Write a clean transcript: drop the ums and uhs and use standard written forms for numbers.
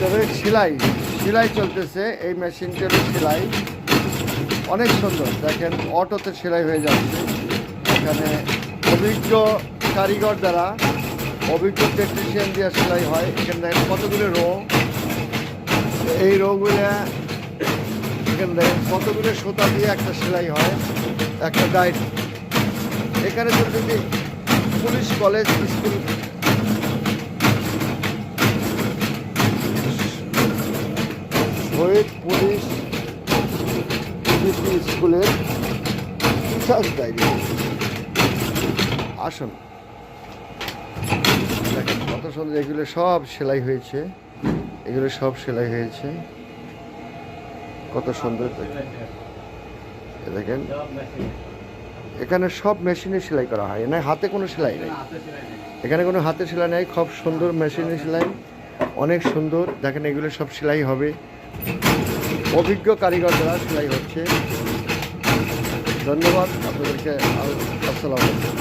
তবে সেলাই চলতেছে, এই মেশিনটার সেলাই অনেক সুন্দর। দেখেন অটোতে সেলাই হয়ে যাচ্ছে। এখানে অভিজ্ঞ কারিগর দ্বারা, অভিজ্ঞ টেকনিশিয়ান দিয়ে সেলাই হয়। এখানে দেখেন কতগুলো রো, এই রোগুলো এখানে দেখেন কতগুলো সুতা দিয়ে একটা সেলাই হয়, একটা গাইড। এখানে যদি পুলিশ কলেজ স্কুল, শহীদ পুলিশ স্কুলের রিসার্চ ডায়েরি। আসুন দেখেন কত সুন্দর, এগুলো সব সেলাই হয়েছে, এগুলো সব সেলাই হয়েছে, কত সুন্দর দেখেন। এখানে সব মেশিনে সেলাই করা হয়, না হাতে কোনো সেলাই নেই, এখানে কোনো হাতে সেলাই নেই, খুব সুন্দর মেশিনে সেলাই, অনেক সুন্দর। দেখেন এগুলো সব সেলাই হবে, অভিজ্ঞ কারিগর দ্বারা সেলাই হচ্ছে। ধন্যবাদ আপনাদেরকে। আসসালামু আলাইকুম।